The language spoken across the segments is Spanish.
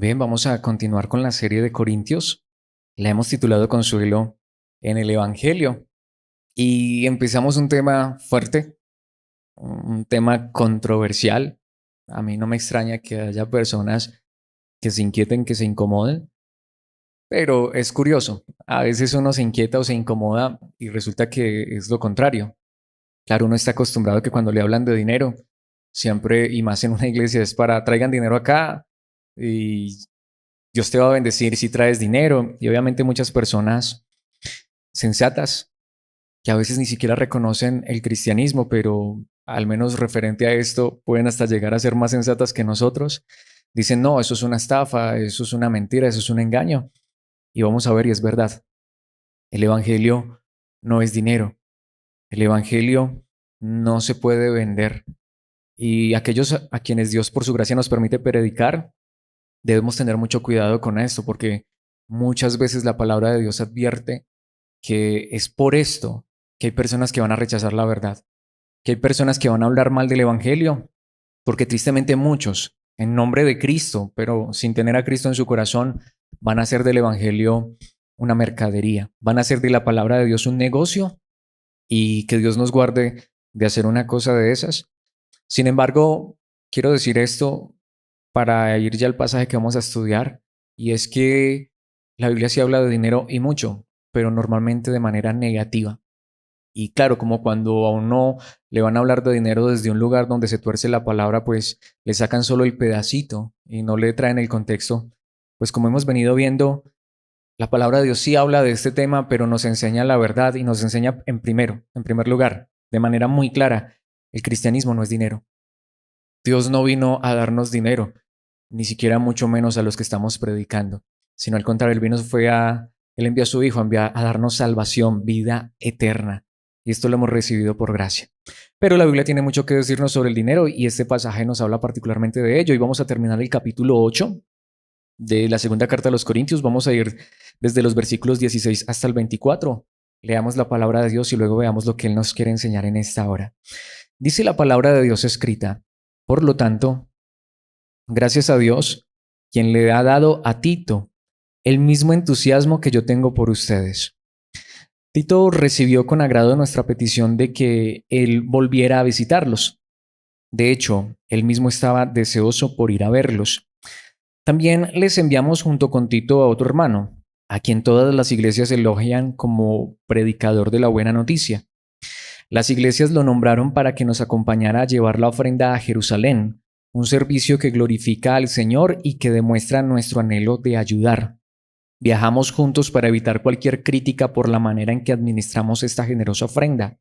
Bien, vamos a continuar con la serie de Corintios. La hemos titulado Consuelo en el Evangelio y empezamos un tema fuerte, un tema controversial. A mí no me extraña que haya personas que se inquieten, que se incomoden, pero es curioso. A veces uno se inquieta o se incomoda y resulta que es lo contrario. Claro, uno está acostumbrado a que cuando le hablan de dinero, siempre, y más en una iglesia, es para traigan dinero acá y Dios te va a bendecir si traes dinero. Y obviamente muchas personas sensatas que a veces ni siquiera reconocen el cristianismo, pero al menos referente a esto pueden hasta llegar a ser más sensatas que nosotros. Dicen, no, eso es una estafa, eso es una mentira, eso es un engaño. Y vamos a ver, y es verdad. El Evangelio no es dinero. El Evangelio no se puede vender. Y aquellos a quienes Dios por su gracia nos permite predicar, debemos tener mucho cuidado con esto, porque muchas veces la palabra de Dios advierte que es por esto que hay personas que van a rechazar la verdad, que hay personas que van a hablar mal del Evangelio, porque tristemente muchos, en nombre de Cristo, pero sin tener a Cristo en su corazón, van a hacer del Evangelio una mercadería, van a hacer de la palabra de Dios un negocio y que Dios nos guarde de hacer una cosa de esas. Sin embargo, quiero decir esto para ir ya al pasaje que vamos a estudiar, y es que la Biblia sí habla de dinero y mucho, pero normalmente de manera negativa. Y claro, como cuando a uno le van a hablar de dinero desde un lugar donde se tuerce la palabra, pues le sacan solo el pedacito y no le traen el contexto. Pues como hemos venido viendo, la palabra de Dios sí habla de este tema, pero nos enseña la verdad y nos enseña en primer lugar, de manera muy clara, el cristianismo no es dinero. Dios no vino a darnos dinero, ni siquiera mucho menos a los que estamos predicando, sino al contrario, Él envió a su Hijo a darnos salvación, vida eterna. Y esto lo hemos recibido por gracia. Pero la Biblia tiene mucho que decirnos sobre el dinero y este pasaje nos habla particularmente de ello. Y vamos a terminar el capítulo 8 de la segunda carta a los Corintios. Vamos a ir desde los versículos 16 hasta el 24. Leamos la palabra de Dios y luego veamos lo que Él nos quiere enseñar en esta hora. Dice la palabra de Dios escrita: por lo tanto, gracias a Dios, quien le ha dado a Tito el mismo entusiasmo que yo tengo por ustedes. Tito recibió con agrado nuestra petición de que él volviera a visitarlos. De hecho, él mismo estaba deseoso por ir a verlos. También les enviamos junto con Tito a otro hermano, a quien todas las iglesias elogian como predicador de la buena noticia. Las iglesias lo nombraron para que nos acompañara a llevar la ofrenda a Jerusalén, un servicio que glorifica al Señor y que demuestra nuestro anhelo de ayudar. Viajamos juntos para evitar cualquier crítica por la manera en que administramos esta generosa ofrenda.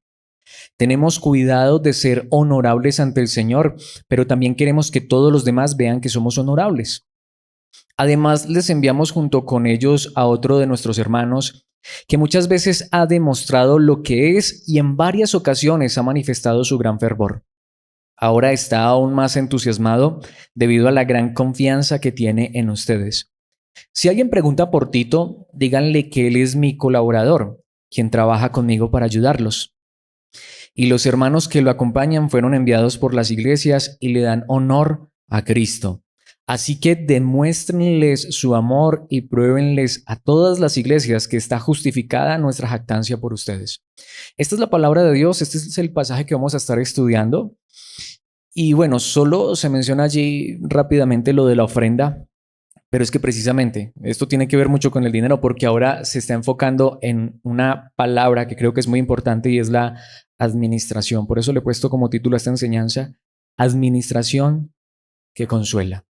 Tenemos cuidado de ser honorables ante el Señor, pero también queremos que todos los demás vean que somos honorables. Además, les enviamos junto con ellos a otro de nuestros hermanos que muchas veces ha demostrado lo que es y en varias ocasiones ha manifestado su gran fervor. Ahora está aún más entusiasmado debido a la gran confianza que tiene en ustedes. Si alguien pregunta por Tito, díganle que él es mi colaborador, quien trabaja conmigo para ayudarlos. Y los hermanos que lo acompañan fueron enviados por las iglesias y le dan honor a Cristo. Así que demuéstrenles su amor y pruébenles a todas las iglesias que está justificada nuestra jactancia por ustedes. Esta es la palabra de Dios, este es el pasaje que vamos a estar estudiando. Y bueno, solo se menciona allí rápidamente lo de la ofrenda, pero es que precisamente esto tiene que ver mucho con el dinero porque ahora se está enfocando en una palabra que creo que es muy importante y es la administración. Por eso le he puesto como título a esta enseñanza, administración que consuela.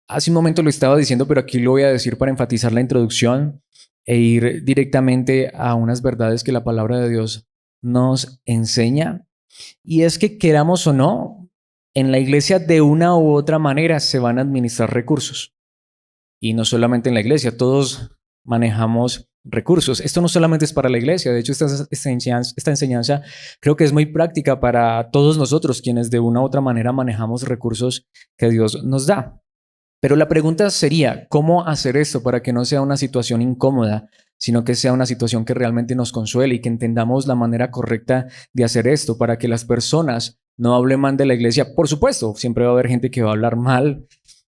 Hace un momento lo estaba diciendo, pero aquí lo voy a decir para enfatizar la introducción e ir directamente a unas verdades que la palabra de Dios nos enseña. Y es que queramos o no, en la iglesia de una u otra manera se van a administrar recursos. Y no solamente en la iglesia, todos manejamos recursos. Esto no solamente es para la iglesia, de hecho esta enseñanza creo que es muy práctica para todos nosotros quienes de una u otra manera manejamos recursos que Dios nos da. Pero la pregunta sería, ¿cómo hacer esto para que no sea una situación incómoda, sino que sea una situación que realmente nos consuele y que entendamos la manera correcta de hacer esto para que las personas no hablen mal de la iglesia? Por supuesto, siempre va a haber gente que va a hablar mal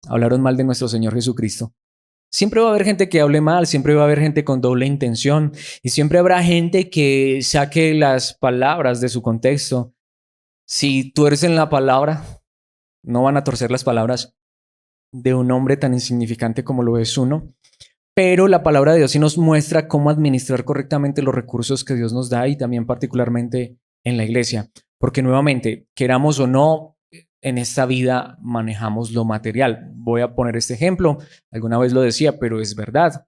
hablaron mal de nuestro Señor Jesucristo. Siempre va a haber gente que hable mal, siempre va a haber gente con doble intención y siempre habrá gente que saque las palabras de su contexto. Si tú eres en la palabra, no van a torcer las palabras de un hombre tan insignificante como lo es uno, pero la palabra de Dios sí nos muestra cómo administrar correctamente los recursos que Dios nos da y también particularmente en la iglesia, porque nuevamente, queramos o no, en esta vida manejamos lo material. Voy a poner este ejemplo, alguna vez lo decía, pero es verdad.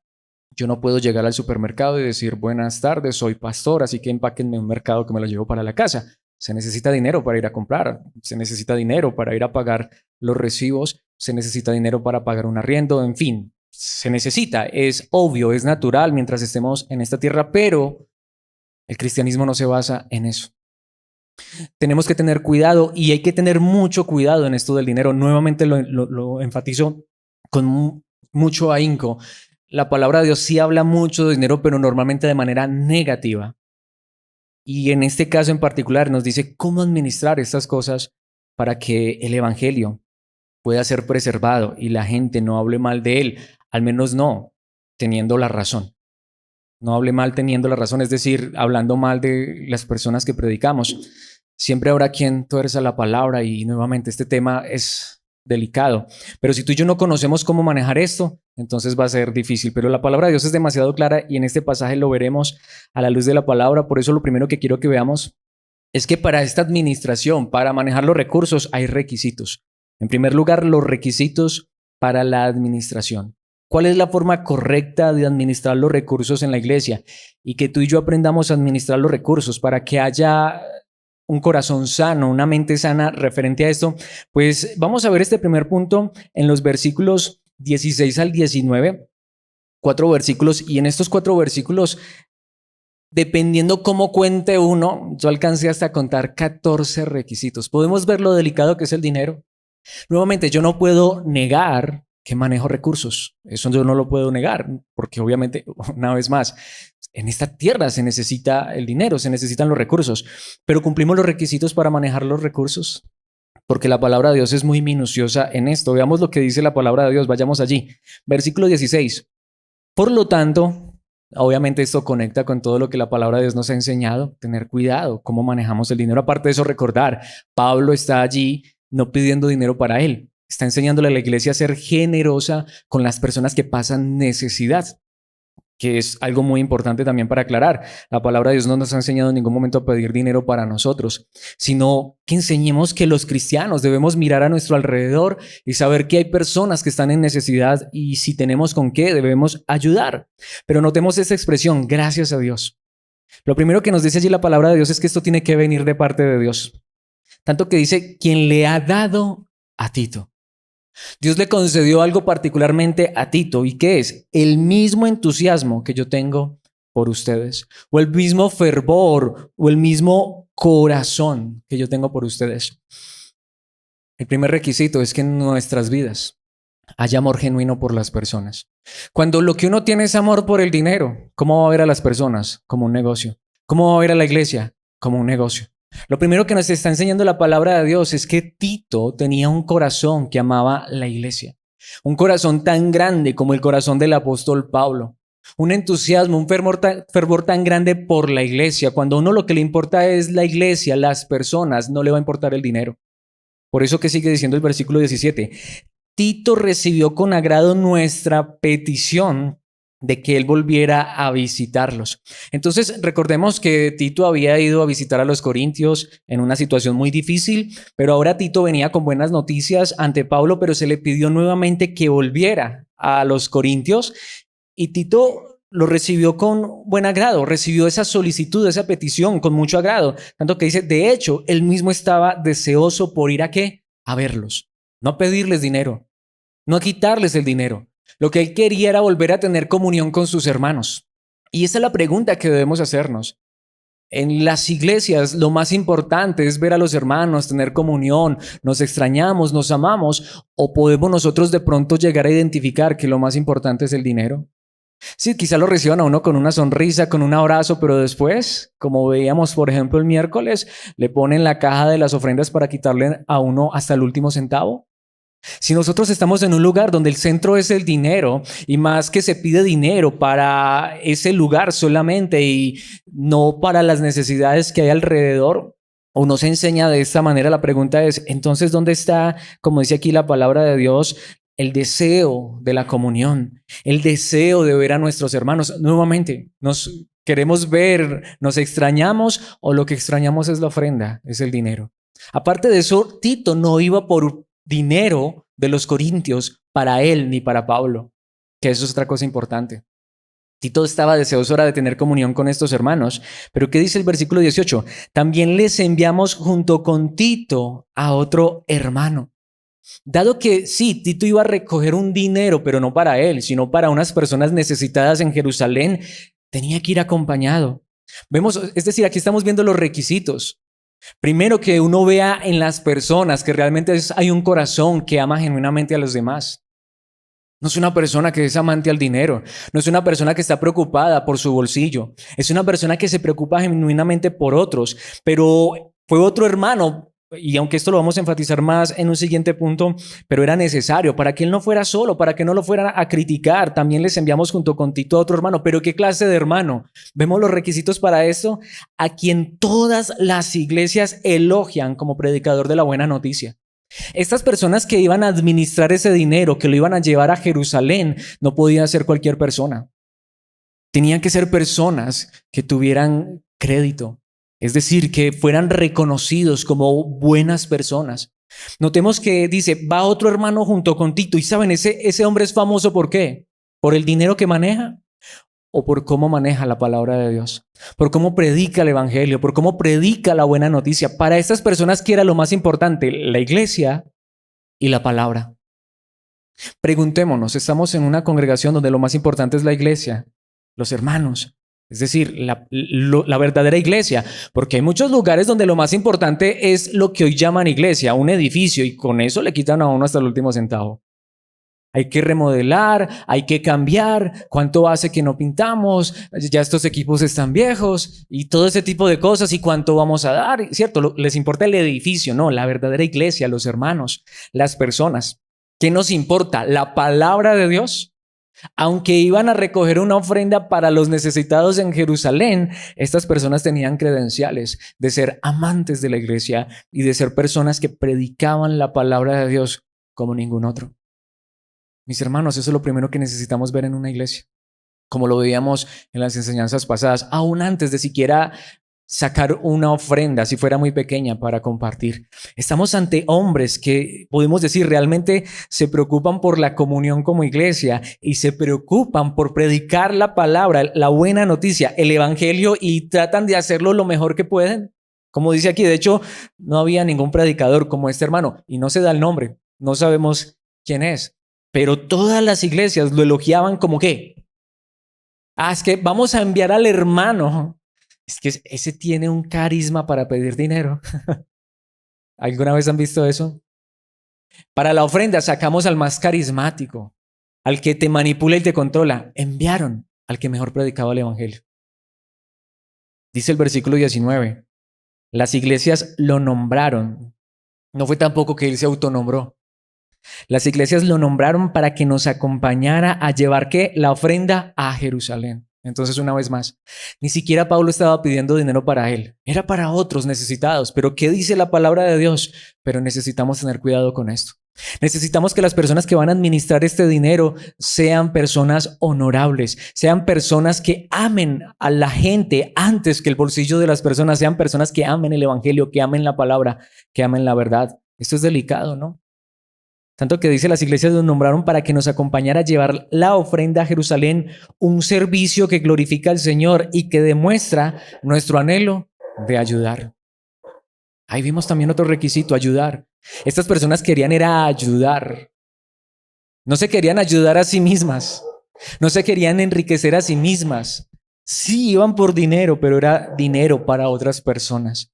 Yo no puedo llegar al supermercado y decir, buenas tardes, soy pastor, así que empáquenme un mercado que me lo llevo para la casa. Se necesita dinero para ir a comprar, se necesita dinero para ir a pagar los recibos, se necesita dinero para pagar un arriendo, en fin, se necesita, es obvio, es natural mientras estemos en esta tierra, pero el cristianismo no se basa en eso. Tenemos que tener cuidado y hay que tener mucho cuidado en esto del dinero. Nuevamente lo enfatizo con mucho ahínco. La palabra de Dios sí habla mucho de dinero, pero normalmente de manera negativa. Y en este caso en particular nos dice cómo administrar estas cosas para que el evangelio pueda ser preservado y la gente no hable mal de él, al menos no teniendo la razón. No hable mal teniendo la razón, es decir, hablando mal de las personas que predicamos. Siempre habrá quien tuerza la palabra y nuevamente este tema es delicado. Pero si tú y yo no conocemos cómo manejar esto, entonces va a ser difícil. Pero la palabra de Dios es demasiado clara y en este pasaje lo veremos a la luz de la palabra. Por eso lo primero que quiero que veamos es que para esta administración, para manejar los recursos, hay requisitos. En primer lugar, los requisitos para la administración. ¿Cuál es la forma correcta de administrar los recursos en la iglesia? Y que tú y yo aprendamos a administrar los recursos para que haya un corazón sano, una mente sana referente a esto. Pues vamos a ver este primer punto en los versículos 16 al 19, 4 versículos, y en estos 4 versículos, dependiendo cómo cuente uno, yo alcancé hasta a contar 14 requisitos. Podemos ver lo delicado que es el dinero. Nuevamente, yo no puedo negar que manejo recursos. Eso yo no lo puedo negar, porque obviamente, una vez más, en esta tierra se necesita el dinero, se necesitan los recursos, pero cumplimos los requisitos para manejar los recursos, porque la palabra de Dios es muy minuciosa en esto. Veamos lo que dice la palabra de Dios, vayamos allí. Versículo 16. Por lo tanto, obviamente esto conecta con todo lo que la palabra de Dios nos ha enseñado, tener cuidado cómo manejamos el dinero. Aparte de eso, recordar, Pablo está allí no pidiendo dinero para él, está enseñándole a la iglesia a ser generosa con las personas que pasan necesidad, que es algo muy importante también para aclarar. La palabra de Dios no nos ha enseñado en ningún momento a pedir dinero para nosotros, sino que enseñemos que los cristianos debemos mirar a nuestro alrededor y saber que hay personas que están en necesidad y si tenemos con qué debemos ayudar. Pero notemos esta expresión, gracias a Dios. Lo primero que nos dice allí la palabra de Dios es que esto tiene que venir de parte de Dios. Tanto que dice, quien le ha dado a Tito. Dios le concedió algo particularmente a Tito. ¿Y qué es? El mismo entusiasmo que yo tengo por ustedes. O el mismo fervor o el mismo corazón que yo tengo por ustedes. El primer requisito es que en nuestras vidas haya amor genuino por las personas. Cuando lo que uno tiene es amor por el dinero, ¿cómo va a ver a las personas? Como un negocio. ¿Cómo va a ver a la iglesia? Como un negocio. Lo primero que nos está enseñando la palabra de Dios es que Tito tenía un corazón que amaba la iglesia. Un corazón tan grande como el corazón del apóstol Pablo. Un entusiasmo, un fervor tan grande por la iglesia. Cuando a uno lo que le importa es la iglesia, las personas, no le va a importar el dinero. Por eso que sigue diciendo el versículo 17. Tito recibió con agrado nuestra petición de que él volviera a visitarlos. Entonces, recordemos que Tito había ido a visitar a los corintios en una situación muy difícil, pero ahora Tito venía con buenas noticias ante Pablo, pero se le pidió nuevamente que volviera a los corintios y Tito lo recibió con buen agrado, recibió esa solicitud, esa petición con mucho agrado, tanto que dice, de hecho, él mismo estaba deseoso por ir a ¿qué? A verlos, no a pedirles dinero, no a quitarles el dinero. Lo que él quería era volver a tener comunión con sus hermanos. Y esa es la pregunta que debemos hacernos. En las iglesias lo más importante es ver a los hermanos, tener comunión, nos extrañamos, nos amamos, o podemos nosotros de pronto llegar a identificar que lo más importante es el dinero. Sí, quizá lo reciban a uno con una sonrisa, con un abrazo, pero después, como veíamos por ejemplo el miércoles, le ponen la caja de las ofrendas para quitarle a uno hasta el último centavo. Si nosotros estamos en un lugar donde el centro es el dinero y más que se pide dinero para ese lugar solamente y no para las necesidades que hay alrededor, o no se enseña de esta manera, la pregunta es, entonces, ¿dónde está, como dice aquí la palabra de Dios, el deseo de la comunión, el deseo de ver a nuestros hermanos? Nuevamente, nos queremos ver, nos extrañamos o lo que extrañamos es la ofrenda, es el dinero. Aparte de eso, Tito no iba por dinero de los corintios para él ni para Pablo, que eso es otra cosa importante. Tito estaba deseoso ahora de tener comunión con estos hermanos, pero ¿qué dice el versículo 18? También les enviamos junto con Tito a otro hermano. Dado que sí, Tito iba a recoger un dinero, pero no para él, sino para unas personas necesitadas en Jerusalén, tenía que ir acompañado. Vemos, es decir, aquí estamos viendo los requisitos. Primero, que uno vea en las personas que realmente hay un corazón que ama genuinamente a los demás. No es una persona que es amante al dinero, no es una persona que está preocupada por su bolsillo, es una persona que se preocupa genuinamente por otros, pero fue otro hermano, y aunque esto lo vamos a enfatizar más en un siguiente punto, pero era necesario para que él no fuera solo, para que no lo fueran a criticar. También les enviamos junto con Tito a otro hermano. ¿Pero qué clase de hermano? Vemos los requisitos para esto, a quien todas las iglesias elogian como predicador de la buena noticia. Estas personas que iban a administrar ese dinero, que lo iban a llevar a Jerusalén, no podían ser cualquier persona. Tenían que ser personas que tuvieran crédito, es decir, que fueran reconocidos como buenas personas. Notemos que dice, va otro hermano junto con Tito. Y saben, ese hombre es famoso ¿por qué? ¿Por el dinero que maneja? ¿O por cómo maneja la palabra de Dios? ¿Por cómo predica el evangelio? ¿Por cómo predica la buena noticia? Para estas personas, ¿qué era lo más importante? La iglesia y la palabra. Preguntémonos, estamos en una congregación donde lo más importante es la iglesia, los hermanos, es decir, la verdadera iglesia, porque hay muchos lugares donde lo más importante es lo que hoy llaman iglesia, un edificio, y con eso le quitan a uno hasta el último centavo. Hay que remodelar, hay que cambiar, cuánto hace que no pintamos, ya estos equipos están viejos y todo ese tipo de cosas y cuánto vamos a dar, ¿cierto? Les importa el edificio, no, la verdadera iglesia, los hermanos, las personas. ¿Qué nos importa? La palabra de Dios. Aunque iban a recoger una ofrenda para los necesitados en Jerusalén, estas personas tenían credenciales de ser amantes de la iglesia y de ser personas que predicaban la palabra de Dios como ningún otro. Mis hermanos, eso es lo primero que necesitamos ver en una iglesia, como lo veíamos en las enseñanzas pasadas, aún antes de siquiera sacar una ofrenda, si fuera muy pequeña, para compartir. Estamos ante hombres que, podemos decir, realmente se preocupan por la comunión como iglesia y se preocupan por predicar la palabra, la buena noticia, el evangelio, y tratan de hacerlo lo mejor que pueden. Como dice aquí, de hecho, no había ningún predicador como este hermano y no se da el nombre, no sabemos quién es. Pero todas las iglesias lo elogiaban como que, es que vamos a enviar al hermano. Es que ese tiene un carisma para pedir dinero. ¿Alguna vez han visto eso? Para la ofrenda sacamos al más carismático, al que te manipula y te controla. Enviaron al que mejor predicaba el evangelio. Dice el versículo 19. Las iglesias lo nombraron. No fue tampoco que él se autonombró. Las iglesias lo nombraron para que nos acompañara a llevar ¿qué? La ofrenda a Jerusalén. Entonces, una vez más, ni siquiera Pablo estaba pidiendo dinero para él, era para otros necesitados. Pero ¿qué dice la palabra de Dios? Pero necesitamos tener cuidado con esto. Necesitamos que las personas que van a administrar este dinero sean personas honorables, sean personas que amen a la gente antes que el bolsillo de las personas, sean personas que amen el evangelio, que amen la palabra, que amen la verdad. Esto es delicado, ¿no? Tanto que dice, las iglesias nos nombraron para que nos acompañara a llevar la ofrenda a Jerusalén, un servicio que glorifica al Señor y que demuestra nuestro anhelo de ayudar. Ahí vimos también otro requisito, ayudar. Estas personas querían era ayudar. No se querían ayudar a sí mismas. No se querían enriquecer a sí mismas. Sí, iban por dinero, pero era dinero para otras personas.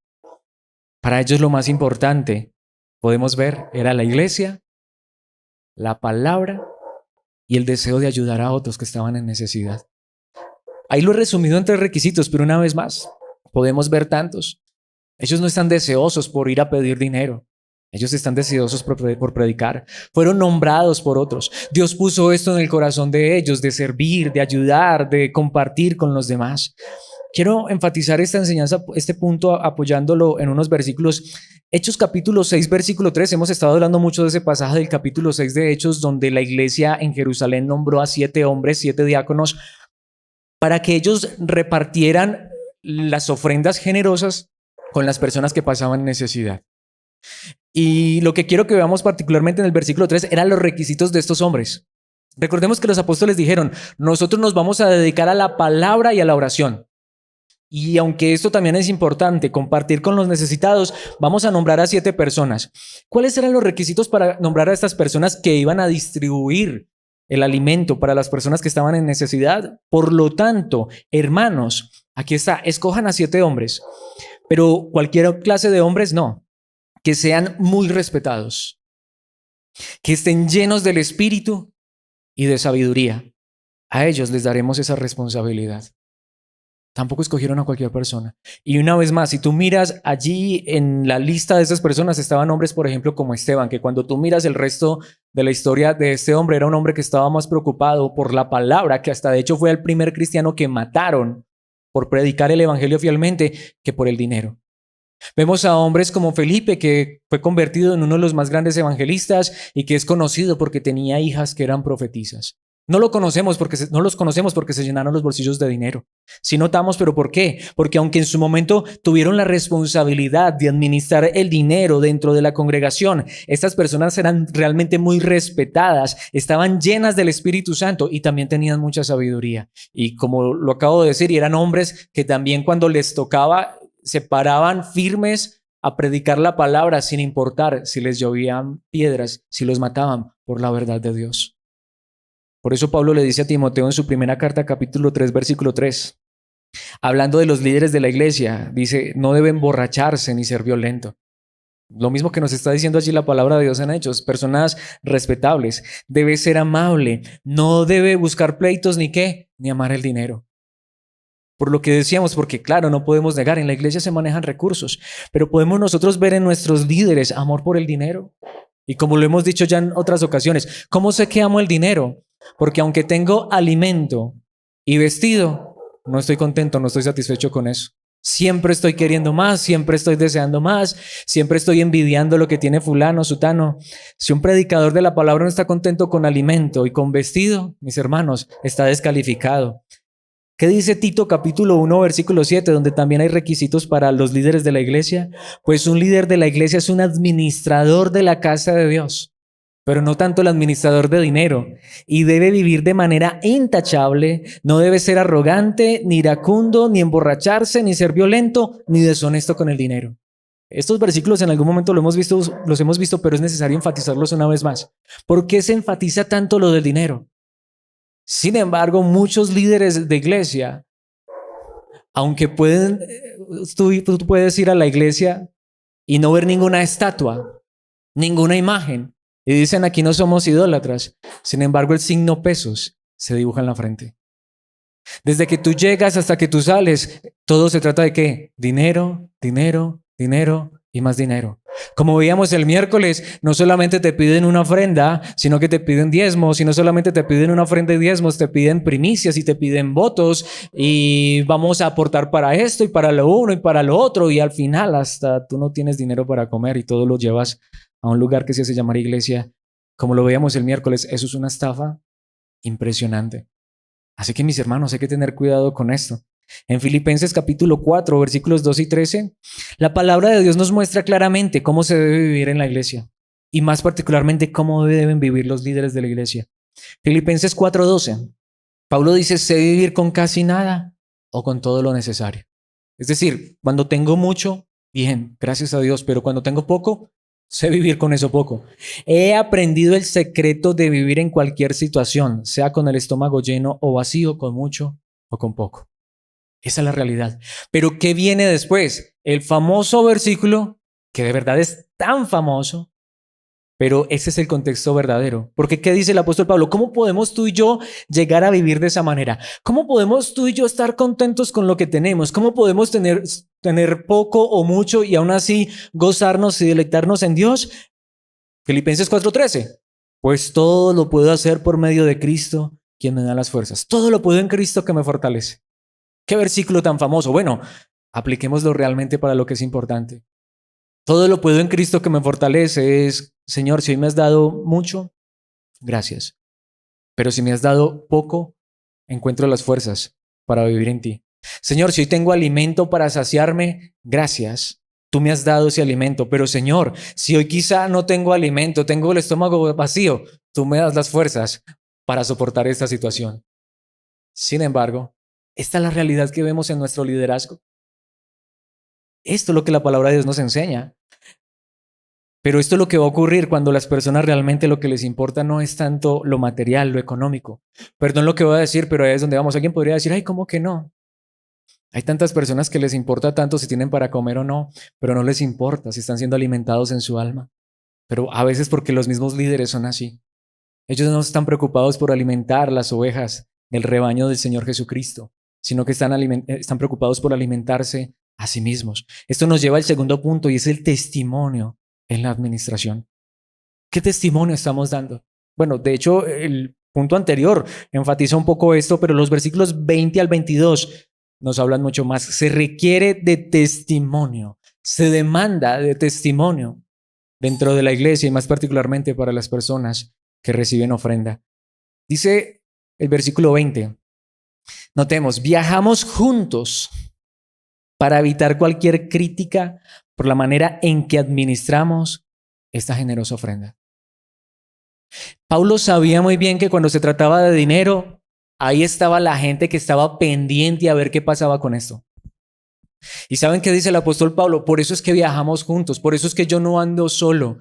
Para ellos lo más importante, podemos ver, era la iglesia, la palabra y el deseo de ayudar a otros que estaban en necesidad. Ahí lo he resumido en 3 requisitos, pero una vez más, podemos ver tantos. Ellos no están deseosos por ir a pedir dinero. Ellos están deseosos por predicar. Fueron nombrados por otros. Dios puso esto en el corazón de ellos, de servir, de ayudar, de compartir con los demás. Quiero enfatizar esta enseñanza, este punto, apoyándolo en unos versículos. Hechos capítulo 6, versículo 3. Hemos estado hablando mucho de ese pasaje del capítulo 6 de Hechos, donde la iglesia en Jerusalén nombró a 7 hombres, 7 diáconos, para que ellos repartieran las ofrendas generosas con las personas que pasaban necesidad. Y lo que quiero que veamos particularmente en el versículo 3 eran los requisitos de estos hombres. Recordemos que los apóstoles dijeron, nosotros nos vamos a dedicar a la palabra y a la oración. Y aunque esto también es importante, compartir con los necesitados, vamos a nombrar a 7 personas. ¿Cuáles eran los requisitos para nombrar a estas personas que iban a distribuir el alimento para las personas que estaban en necesidad? Por lo tanto, hermanos, aquí está, escojan a 7 hombres, pero cualquier clase de hombres no. Que sean muy respetados, que estén llenos del Espíritu y de sabiduría. A ellos les daremos esa responsabilidad. Tampoco escogieron a cualquier persona. Y una vez más, si tú miras allí en la lista de esas personas estaban hombres, por ejemplo, como Esteban, que cuando tú miras el resto de la historia de este hombre, era un hombre que estaba más preocupado por la palabra, que hasta de hecho fue el primer cristiano que mataron por predicar el evangelio fielmente, que por el dinero. Vemos a hombres como Felipe, que fue convertido en uno de los más grandes evangelistas y que es conocido porque tenía hijas que eran profetisas. No los conocemos porque se llenaron los bolsillos de dinero. Sí notamos, pero ¿por qué? Porque aunque en su momento tuvieron la responsabilidad de administrar el dinero dentro de la congregación, estas personas eran realmente muy respetadas, estaban llenas del Espíritu Santo y también tenían mucha sabiduría. Y como lo acabo de decir, eran hombres que también cuando les tocaba se paraban firmes a predicar la palabra sin importar si les llovían piedras, si los mataban por la verdad de Dios. Por eso Pablo le dice a Timoteo en su primera carta, capítulo 3, versículo 3, hablando de los líderes de la iglesia, dice, no debe emborracharse ni ser violento. Lo mismo que nos está diciendo allí la palabra de Dios en Hechos, personas respetables, debe ser amable, no debe buscar pleitos ni qué, ni amar el dinero. Por lo que decíamos, porque claro, no podemos negar, en la iglesia se manejan recursos, pero podemos nosotros ver en nuestros líderes amor por el dinero. Y como lo hemos dicho ya en otras ocasiones, ¿cómo sé que amo el dinero? Porque aunque tengo alimento y vestido, no estoy contento, no estoy satisfecho con eso. Siempre estoy queriendo más, siempre estoy deseando más, siempre estoy envidiando lo que tiene fulano, sutano. Si un predicador de la palabra no está contento con alimento y con vestido, mis hermanos, está descalificado. ¿Qué dice Tito capítulo 1, versículo 7, donde también hay requisitos para los líderes de la iglesia? Pues un líder de la iglesia es un administrador de la casa de Dios, pero no tanto el administrador de dinero, y debe vivir de manera intachable, no debe ser arrogante, ni iracundo, ni emborracharse, ni ser violento, ni deshonesto con el dinero. Estos versículos en algún momento los hemos visto, pero es necesario enfatizarlos una vez más. ¿Por qué se enfatiza tanto lo del dinero? Sin embargo, muchos líderes de iglesia, aunque tú puedes ir a la iglesia y no ver ninguna estatua, ninguna imagen, y dicen aquí no somos idólatras. Sin embargo, el signo pesos se dibuja en la frente. Desde que tú llegas hasta que tú sales, todo se trata de ¿qué? Dinero, dinero, dinero y más dinero. Como veíamos el miércoles, no solamente te piden una ofrenda, sino que te piden diezmos, y no solamente te piden una ofrenda y diezmos, te piden primicias y te piden votos, y vamos a aportar para esto y para lo uno y para lo otro, y al final hasta tú no tienes dinero para comer y todo lo llevas a un lugar que se hace llamar iglesia. Como lo veíamos el miércoles, eso es una estafa impresionante. Así que mis hermanos, hay que tener cuidado con esto. En Filipenses capítulo 4, versículos 2 y 13, la palabra de Dios nos muestra claramente cómo se debe vivir en la iglesia y más particularmente cómo deben vivir los líderes de la iglesia. Filipenses 4:12, Pablo dice, sé vivir con casi nada o con todo lo necesario. Es decir, cuando tengo mucho, bien, gracias a Dios, pero cuando tengo poco, sé vivir con eso poco. He aprendido el secreto de vivir en cualquier situación, sea con el estómago lleno o vacío, con mucho o con poco. Esa es la realidad. Pero ¿qué viene después? El famoso versículo, que de verdad es tan famoso, Pero ese es el contexto verdadero. Porque ¿qué dice el apóstol Pablo? ¿Cómo podemos tú y yo llegar a vivir de esa manera? ¿Cómo podemos tú y yo estar contentos con lo que tenemos? ¿Cómo podemos tener poco o mucho y aún así gozarnos y deleitarnos en Dios? Filipenses 4:13. Pues todo lo puedo hacer por medio de Cristo, quien me da las fuerzas. Todo lo puedo en Cristo que me fortalece. ¿Qué versículo tan famoso? Bueno, apliquémoslo realmente para lo que es importante. Todo lo puedo en Cristo que me fortalece es, Señor, si hoy me has dado mucho, gracias. Pero si me has dado poco, encuentro las fuerzas para vivir en ti. Señor, si hoy tengo alimento para saciarme, gracias. Tú me has dado ese alimento. Pero Señor, si hoy quizá no tengo alimento, tengo el estómago vacío, tú me das las fuerzas para soportar esta situación. Sin embargo, esta es la realidad que vemos en nuestro liderazgo. Esto es lo que la palabra de Dios nos enseña. Pero esto es lo que va a ocurrir cuando las personas realmente lo que les importa no es tanto lo material, lo económico. Perdón lo que voy a decir, pero ahí es donde vamos. Alguien podría decir, ay, ¿cómo que no? Hay tantas personas que les importa tanto si tienen para comer o no, pero no les importa si están siendo alimentados en su alma. Pero a veces porque los mismos líderes son así. Ellos no están preocupados por alimentar las ovejas del rebaño del Señor Jesucristo, sino que están preocupados por alimentarse a sí mismos. Esto nos lleva al segundo punto y es el testimonio en la administración. ¿Qué testimonio estamos dando? Bueno, de hecho, el punto anterior enfatiza un poco esto, pero los versículos 20 al 22 nos hablan mucho más. Se requiere de testimonio, se demanda de testimonio dentro de la iglesia y más particularmente para las personas que reciben ofrenda. Dice el versículo 20, notemos, viajamos juntos para evitar cualquier crítica por la manera en que administramos esta generosa ofrenda. Pablo sabía muy bien que cuando se trataba de dinero, ahí estaba la gente que estaba pendiente a ver qué pasaba con esto. ¿Y saben qué dice el apóstol Pablo? Por eso es que viajamos juntos, por eso es que yo no ando solo,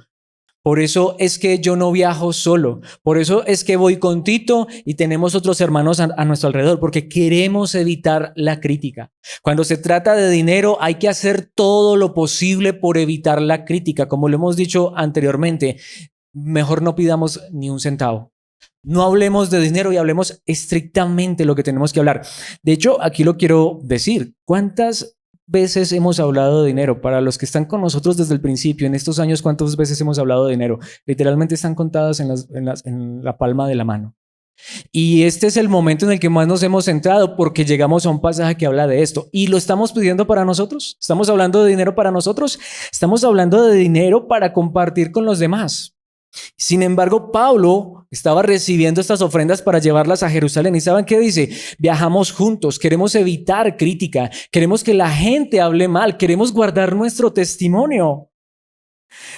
por eso es que yo no viajo solo, por eso es que voy con Tito y tenemos otros hermanos a nuestro alrededor, porque queremos evitar la crítica. Cuando se trata de dinero hay que hacer todo lo posible por evitar la crítica. Como lo hemos dicho anteriormente, mejor no pidamos ni un centavo. No hablemos de dinero y hablemos estrictamente lo que tenemos que hablar. De hecho, aquí lo quiero decir. ¿Cuántas veces hemos hablado de dinero? Para los que están con nosotros desde el principio, en estos años, ¿cuántas veces hemos hablado de dinero? Literalmente están contadas en la palma de la mano. Y este es el momento en el que más nos hemos centrado porque llegamos a un pasaje que habla de esto. ¿Y lo estamos pidiendo para nosotros? ¿Estamos hablando de dinero para nosotros? Estamos hablando de dinero para compartir con los demás. Sin embargo, Pablo estaba recibiendo estas ofrendas para llevarlas a Jerusalén. ¿Y saben qué dice? Viajamos juntos, queremos evitar crítica, queremos que la gente hable mal, queremos guardar nuestro testimonio.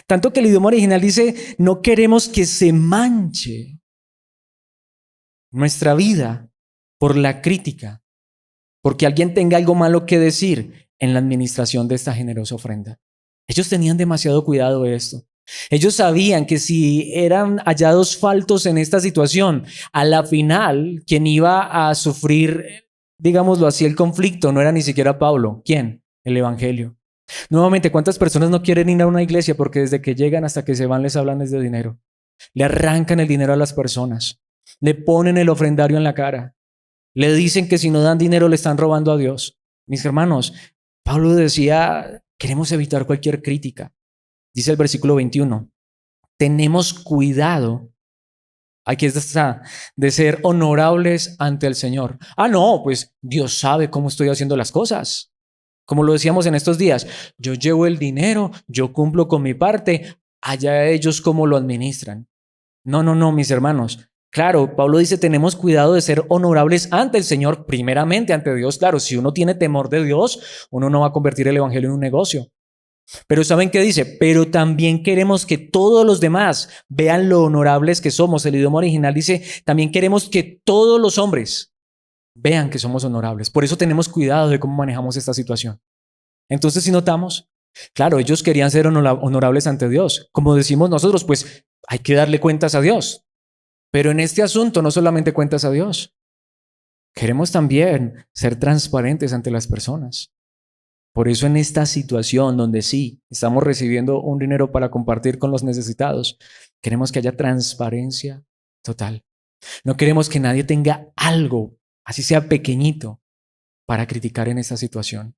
Tanto que el idioma original dice, no queremos que se manche nuestra vida por la crítica, porque alguien tenga algo malo que decir en la administración de esta generosa ofrenda. Ellos tenían demasiado cuidado de esto. Ellos sabían que si eran hallados faltos en esta situación, a la final, quien iba a sufrir, digámoslo así, el conflicto no era ni siquiera Pablo. ¿Quién? El Evangelio. Nuevamente, ¿cuántas personas no quieren ir a una iglesia porque desde que llegan hasta que se van les hablan de dinero? Le arrancan el dinero a las personas, le ponen el ofrendario en la cara, le dicen que si no dan dinero le están robando a Dios. Mis hermanos, Pablo decía, queremos evitar cualquier crítica. Dice el versículo 21, tenemos cuidado, aquí está, de ser honorables ante el Señor. Ah, no, pues Dios sabe cómo estoy haciendo las cosas. Como lo decíamos en estos días, yo llevo el dinero, yo cumplo con mi parte, allá ellos cómo lo administran. No, mis hermanos. Claro, Pablo dice, tenemos cuidado de ser honorables ante el Señor, primeramente ante Dios. Claro, si uno tiene temor de Dios, uno no va a convertir el evangelio en un negocio. Pero ¿saben qué dice? Pero también queremos que todos los demás vean lo honorables que somos. El idioma original dice, también queremos que todos los hombres vean que somos honorables. Por eso tenemos cuidado de cómo manejamos esta situación. Entonces, si notamos, claro, ellos querían ser honorables ante Dios. Como decimos nosotros, pues hay que darle cuentas a Dios. Pero en este asunto no solamente cuentas a Dios. Queremos también ser transparentes ante las personas. Por eso en esta situación donde sí estamos recibiendo un dinero para compartir con los necesitados, Queremos que haya transparencia total. No queremos que nadie tenga algo, así sea pequeñito, para criticar en esta situación.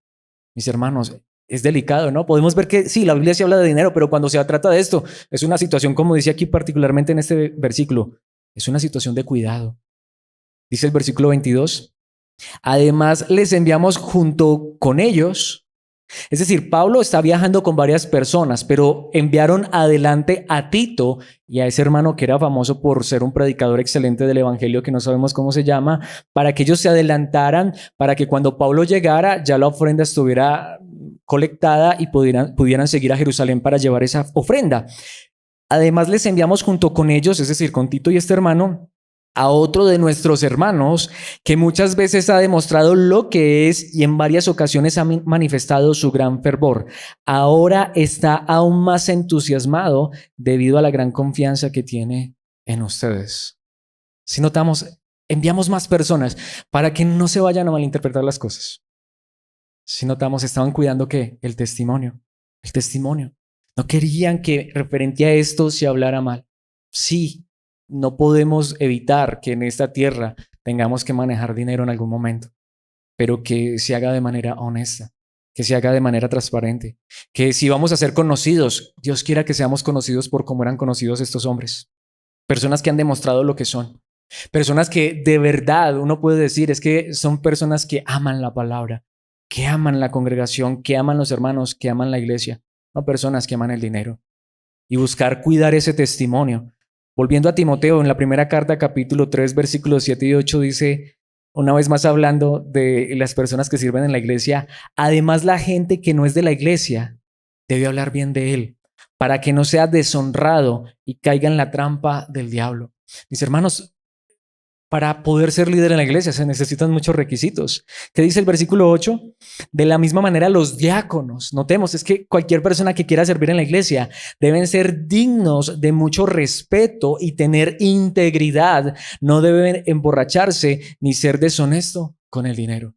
Mis hermanos, es delicado, ¿no? Podemos ver que sí, la Biblia sí habla de dinero, pero cuando se trata de esto, es una situación, como dice aquí particularmente en este versículo, es una situación de cuidado. Dice el versículo 22, además les enviamos junto con ellos. Es decir, Pablo está viajando con varias personas, pero enviaron adelante a Tito y a ese hermano que era famoso por ser un predicador excelente del evangelio, que no sabemos cómo se llama, para que ellos se adelantaran, para que cuando Pablo llegara ya la ofrenda estuviera colectada y pudieran seguir a Jerusalén para llevar esa ofrenda. Además les enviamos junto con ellos, es decir, con Tito y este hermano, a otro de nuestros hermanos que muchas veces ha demostrado lo que es y en varias ocasiones ha manifestado su gran fervor. Ahora está aún más entusiasmado debido a la gran confianza que tiene en ustedes. Si notamos, enviamos más personas para que no se vayan a malinterpretar las cosas. Si notamos, estaban cuidando que el testimonio. No querían que referente a esto se hablara mal. Sí, no podemos evitar que en esta tierra tengamos que manejar dinero en algún momento, pero que se haga de manera honesta, que se haga de manera transparente, que si vamos a ser conocidos, Dios quiera que seamos conocidos por cómo eran conocidos estos hombres, personas que han demostrado lo que son, personas que de verdad uno puede decir es que son personas que aman la palabra, que aman la congregación, que aman los hermanos, que aman la iglesia, no personas que aman el dinero. Y buscar cuidar ese testimonio. Volviendo a Timoteo, en la primera carta, capítulo 3, versículos 7 y 8, dice, una vez más hablando de las personas que sirven en la iglesia, además la gente que no es de la iglesia debe hablar bien de él, para que no sea deshonrado y caiga en la trampa del diablo. Mis hermanos, para poder ser líder en la iglesia se necesitan muchos requisitos. ¿Qué dice el versículo 8? De la misma manera los diáconos, notemos, es que cualquier persona que quiera servir en la iglesia deben ser dignos de mucho respeto y tener integridad. No deben emborracharse ni ser deshonesto con el dinero.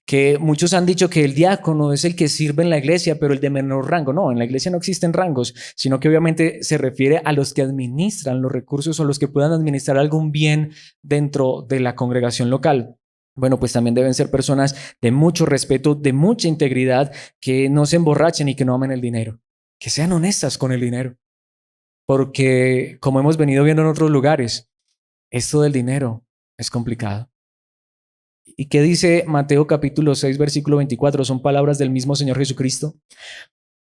Que muchos han dicho que el diácono es el que sirve en la iglesia, pero el de menor rango. No, en la iglesia no existen rangos, sino que obviamente se refiere a los que administran los recursos o los que puedan administrar algún bien dentro de la congregación local. Bueno, pues también deben ser personas de mucho respeto, de mucha integridad, que no se emborrachen y que no amen el dinero, que sean honestas con el dinero. Porque como hemos venido viendo en otros lugares, esto del dinero es complicado. ¿Y qué dice Mateo capítulo 6, versículo 24? Son palabras del mismo Señor Jesucristo.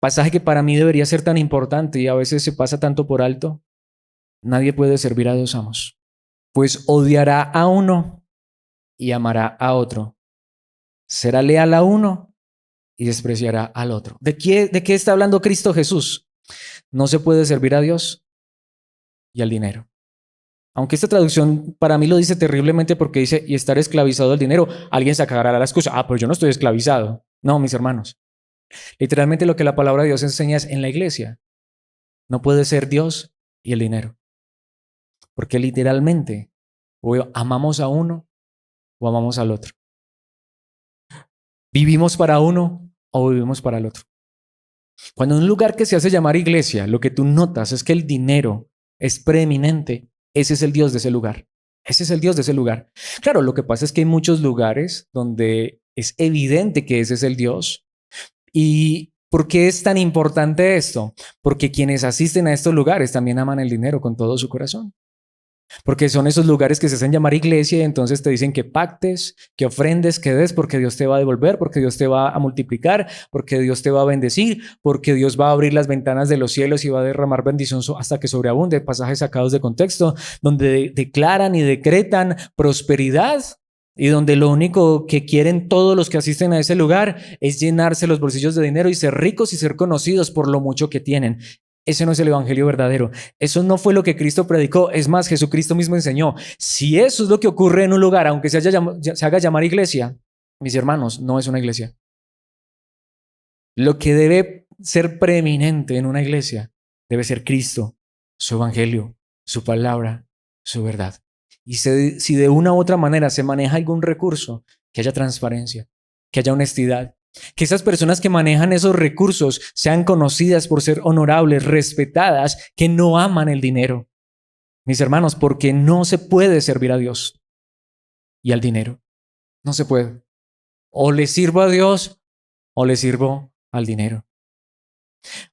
Pasaje que para mí debería ser tan importante y a veces se pasa tanto por alto. Nadie puede servir a dos amos, pues odiará a uno y amará a otro. Será leal a uno y despreciará al otro. ¿De qué está hablando Cristo Jesús? No se puede servir a Dios y al dinero. Aunque esta traducción para mí lo dice terriblemente porque dice, y estar esclavizado al dinero, alguien sacará la excusa, pero yo no estoy esclavizado. No, mis hermanos. Literalmente lo que la palabra de Dios enseña es en la iglesia. No puede ser Dios y el dinero. Porque literalmente o amamos a uno o amamos al otro. Vivimos para uno o vivimos para el otro. Cuando en un lugar que se hace llamar iglesia, lo que tú notas es que el dinero es preeminente, ese es el Dios de ese lugar. Ese es el Dios de ese lugar. Claro, lo que pasa es que hay muchos lugares donde es evidente que ese es el Dios. ¿Y por qué es tan importante esto? Porque quienes asisten a estos lugares también aman el dinero con todo su corazón. Porque son esos lugares que se hacen llamar iglesia y entonces te dicen que pactes, que ofrendes, que des, porque Dios te va a devolver, porque Dios te va a multiplicar, porque Dios te va a bendecir, porque Dios va a abrir las ventanas de los cielos y va a derramar bendición hasta que sobreabunde. Pasajes sacados de contexto, donde declaran y decretan prosperidad y donde lo único que quieren todos los que asisten a ese lugar es llenarse los bolsillos de dinero y ser ricos y ser conocidos por lo mucho que tienen. Ese no es el evangelio verdadero. Eso no fue lo que Cristo predicó. Es más, Jesucristo mismo enseñó. Si eso es lo que ocurre en un lugar, aunque se haga llamar iglesia, mis hermanos, no es una iglesia. Lo que debe ser preeminente en una iglesia debe ser Cristo, su evangelio, su palabra, su verdad. Y si de una u otra manera se maneja algún recurso, que haya transparencia, que haya honestidad, Que esas personas que manejan esos recursos sean conocidas por ser honorables, respetadas, que no aman el dinero. Mis hermanos, porque no se puede servir a Dios y al dinero. No se puede. O le sirvo a Dios o le sirvo al dinero.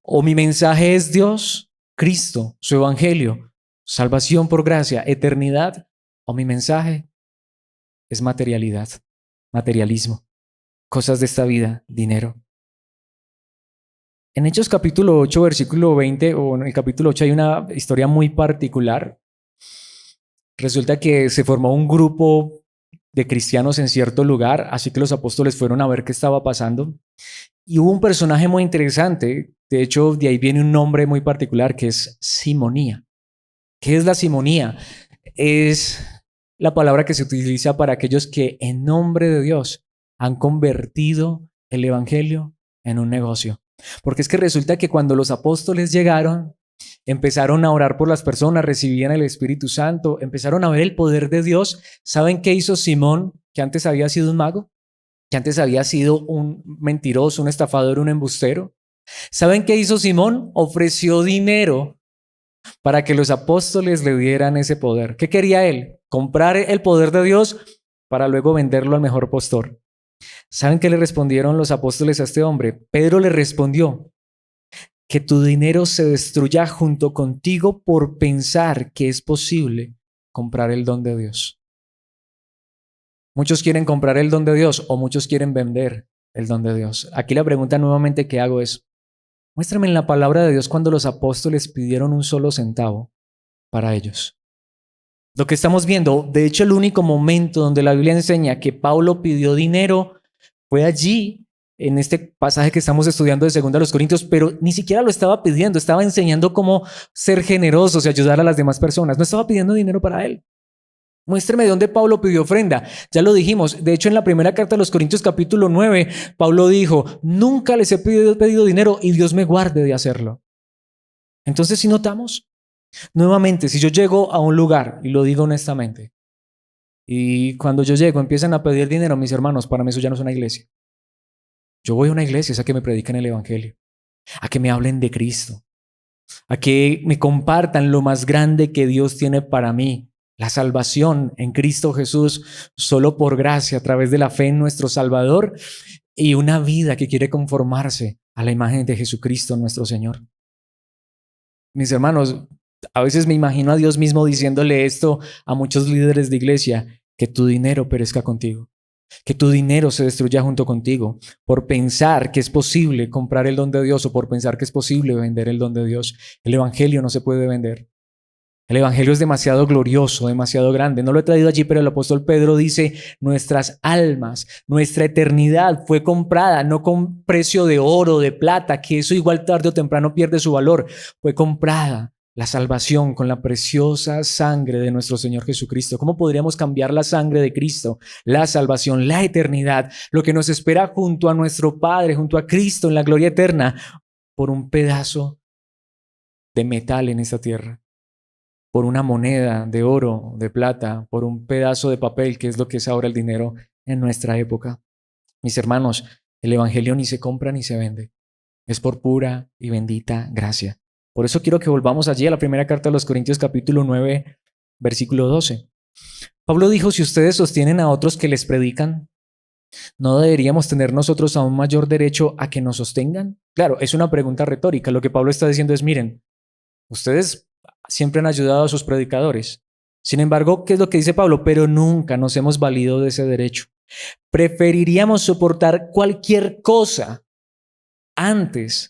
O mi mensaje es Dios, Cristo, su evangelio, salvación por gracia, eternidad. O mi mensaje es materialidad, materialismo, cosas de esta vida, dinero. En Hechos capítulo 8, versículo 20, o en el capítulo 8 hay una historia muy particular. Resulta que se formó un grupo de cristianos en cierto lugar, así que los apóstoles fueron a ver qué estaba pasando. Y hubo un personaje muy interesante, de hecho de ahí viene un nombre muy particular que es simonía. ¿Qué es la simonía? Es la palabra que se utiliza para aquellos que en nombre de Dios han convertido el evangelio en un negocio. Porque es que resulta que cuando los apóstoles llegaron, empezaron a orar por las personas, recibían el Espíritu Santo, empezaron a ver el poder de Dios. ¿Saben qué hizo Simón, que antes había sido un mago? Que antes había sido un mentiroso, un estafador, un embustero. ¿Saben qué hizo Simón? Ofreció dinero para que los apóstoles le dieran ese poder. ¿Qué quería él? Comprar el poder de Dios para luego venderlo al mejor postor. ¿Saben qué le respondieron los apóstoles a este hombre? Pedro le respondió: que tu dinero se destruya junto contigo por pensar que es posible comprar el don de Dios. Muchos quieren comprar el don de Dios o muchos quieren vender el don de Dios. Aquí la pregunta nuevamente que hago es: muéstrame en la palabra de Dios cuando los apóstoles pidieron un solo centavo para ellos. Lo que estamos viendo, de hecho, el único momento donde la Biblia enseña que Pablo pidió dinero fue allí, en este pasaje que estamos estudiando de 2 Corintios, pero ni siquiera lo estaba pidiendo, estaba enseñando cómo ser generosos y ayudar a las demás personas. No estaba pidiendo dinero para él. Muéstreme de dónde Pablo pidió ofrenda. Ya lo dijimos. De hecho, en la primera carta de los Corintios capítulo 9, Pablo dijo: nunca les he pedido dinero y Dios me guarde de hacerlo. Entonces, si notamos, nuevamente, si yo llego a un lugar, y lo digo honestamente, y cuando yo llego empiezan a pedir dinero, mis hermanos, para mí eso ya no es una iglesia. Yo voy a una iglesia, es a que me prediquen el evangelio, a que me hablen de Cristo, a que me compartan lo más grande que Dios tiene para mí, la salvación en Cristo Jesús, solo por gracia, a través de la fe en nuestro Salvador, y una vida que quiere conformarse a la imagen de Jesucristo nuestro Señor. Mis hermanos, a veces me imagino a Dios mismo diciéndole esto a muchos líderes de iglesia: que tu dinero perezca contigo, que tu dinero se destruya junto contigo, por pensar que es posible comprar el don de Dios o por pensar que es posible vender el don de Dios. El evangelio no se puede vender. El evangelio es demasiado glorioso, demasiado grande. No lo he traído allí, pero el apóstol Pedro dice: nuestras almas, nuestra eternidad fue comprada, no con precio de oro, de plata, que eso igual tarde o temprano pierde su valor. Fue comprada la salvación con la preciosa sangre de nuestro Señor Jesucristo. ¿Cómo podríamos cambiar la sangre de Cristo, la salvación, la eternidad, lo que nos espera junto a nuestro Padre, junto a Cristo en la gloria eterna, por un pedazo de metal en esta tierra? Por una moneda de oro, de plata, por un pedazo de papel, que es lo que es ahora el dinero en nuestra época. Mis hermanos, el evangelio ni se compra ni se vende. Es por pura y bendita gracia. Por eso quiero que volvamos allí a la primera carta de los Corintios capítulo 9, versículo 12. Pablo dijo: si ustedes sostienen a otros que les predican, ¿no deberíamos tener nosotros aún mayor derecho a que nos sostengan? Claro, es una pregunta retórica. Lo que Pablo está diciendo es: miren, ustedes siempre han ayudado a sus predicadores. Sin embargo, ¿qué es lo que dice Pablo? Pero nunca nos hemos valido de ese derecho. Preferiríamos soportar cualquier cosa antes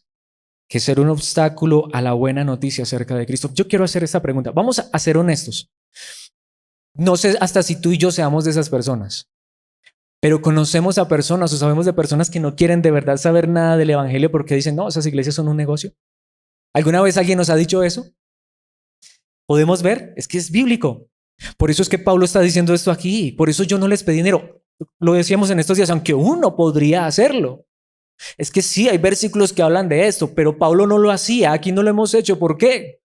que ser un obstáculo a la buena noticia acerca de Cristo. Yo quiero hacer esta pregunta. Vamos a ser honestos. No sé hasta si tú y yo seamos de esas personas, pero conocemos a personas o sabemos de personas que no quieren de verdad saber nada del evangelio porque dicen: no, esas iglesias son un negocio. ¿Alguna vez alguien nos ha dicho eso? Podemos ver, es que es bíblico. Por eso es que Pablo está diciendo esto aquí. Por eso yo no les pedí dinero. Lo decíamos en estos días, aunque uno podría hacerlo. Es que sí, hay versículos que hablan de esto, pero Pablo no lo hacía. Aquí no lo hemos hecho. ¿Por qué?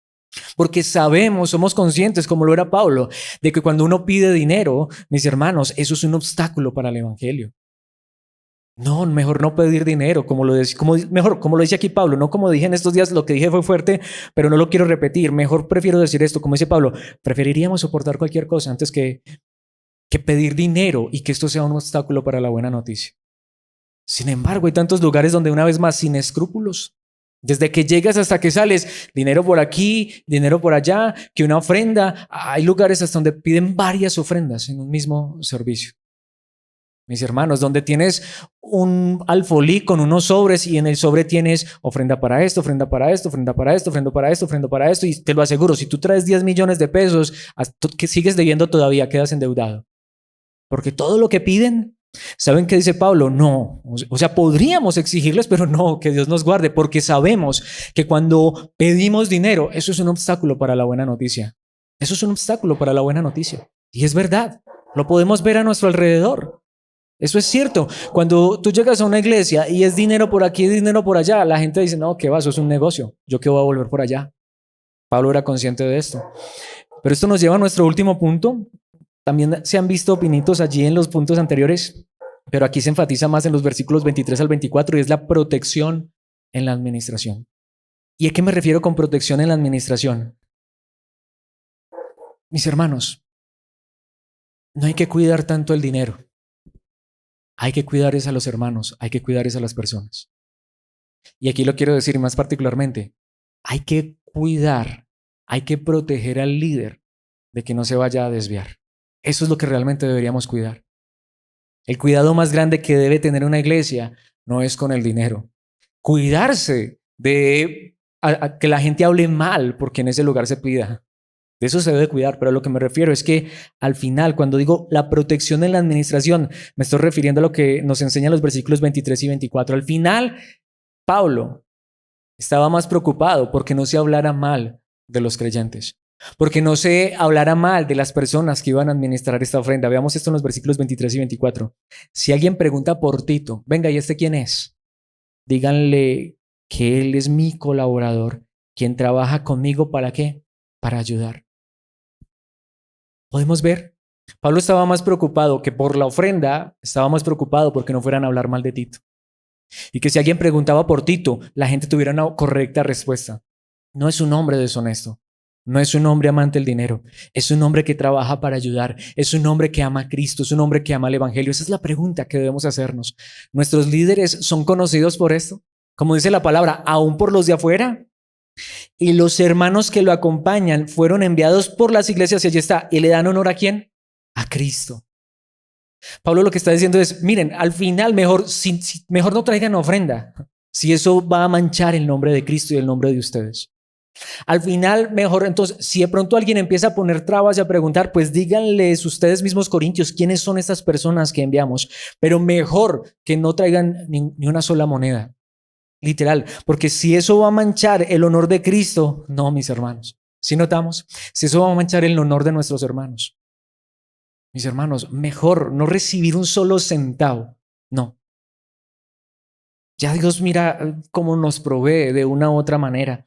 Porque sabemos, somos conscientes, como lo era Pablo, de que cuando uno pide dinero, mis hermanos, eso es un obstáculo para el evangelio. No, mejor no pedir dinero, como lo dice aquí Pablo, no como dije en estos días, lo que dije fue fuerte, pero no lo quiero repetir. Mejor prefiero decir esto, como dice Pablo, preferiríamos soportar cualquier cosa antes que pedir dinero y que esto sea un obstáculo para la buena noticia. Sin embargo, hay tantos lugares donde una vez más, sin escrúpulos, desde que llegas hasta que sales, dinero por aquí, dinero por allá, que una ofrenda, hay lugares hasta donde piden varias ofrendas en un mismo servicio. Mis hermanos, donde tienes un alfolí con unos sobres y en el sobre tienes ofrenda para esto, ofrenda para esto, ofrenda para esto, ofrenda para esto, ofrenda para esto, y te lo aseguro, si tú traes 10 millones de pesos, que sigues debiendo todavía, quedas endeudado. Porque todo lo que piden, ¿saben qué dice Pablo? No, o sea, podríamos exigirles, pero no, que Dios nos guarde, porque sabemos que cuando pedimos dinero, eso es un obstáculo para la buena noticia. Eso es un obstáculo para la buena noticia. Y es verdad, lo podemos ver a nuestro alrededor. Eso es cierto. Cuando tú llegas a una iglesia y es dinero por aquí, dinero por allá, la gente dice, no, ¿qué va? Eso es un negocio. ¿Yo qué voy a volver por allá? Pablo era consciente de esto. Pero esto nos lleva a nuestro último punto. También se han visto pinitos allí en los puntos anteriores, pero aquí se enfatiza más en los versículos 23 al 24 y es la protección en la administración. ¿Y a qué me refiero con protección en la administración? Mis hermanos, no hay que cuidar tanto el dinero. Hay que cuidar es a los hermanos, hay que cuidar es a las personas. Y aquí lo quiero decir más particularmente, hay que cuidar, hay que proteger al líder de que no se vaya a desviar. Eso es lo que realmente deberíamos cuidar. El cuidado más grande que debe tener una iglesia no es con el dinero. Cuidarse de a que la gente hable mal porque en ese lugar se pida. De eso se debe cuidar, pero a lo que me refiero es que al final, cuando digo la protección en la administración, me estoy refiriendo a lo que nos enseñan los versículos 23 y 24. Al final, Pablo estaba más preocupado porque no se hablara mal de los creyentes, porque no se hablara mal de las personas que iban a administrar esta ofrenda. Veamos esto en los versículos 23 y 24. Si alguien pregunta por Tito, venga, ¿y este quién es? Díganle que él es mi colaborador, quien trabaja conmigo ¿para qué? Para ayudar. ¿Podemos ver? Pablo estaba más preocupado que por la ofrenda, estaba más preocupado porque no fueran a hablar mal de Tito. Y que si alguien preguntaba por Tito, la gente tuviera una correcta respuesta. No es un hombre deshonesto, no es un hombre amante del dinero, es un hombre que trabaja para ayudar, es un hombre que ama a Cristo, es un hombre que ama el Evangelio. Esa es la pregunta que debemos hacernos. ¿Nuestros líderes son conocidos por esto? Como dice la palabra, aún por los de afuera. Y los hermanos que lo acompañan fueron enviados por las iglesias y allí está. ¿Y le dan honor a quién? A Cristo. Pablo lo que está diciendo es, miren, al final mejor no traigan ofrenda, si eso va a manchar el nombre de Cristo y el nombre de ustedes. Al final, mejor entonces, si de pronto alguien empieza a poner trabas y a preguntar, pues díganles ustedes mismos, corintios, quiénes son estas personas que enviamos, pero mejor que no traigan ni una sola moneda, literal, porque si eso va a manchar el honor de Cristo, no, mis hermanos, si notamos, si eso va a manchar el honor de nuestros hermanos, mis hermanos, mejor no recibir un solo centavo, no. Ya Dios mira cómo nos provee de una u otra manera.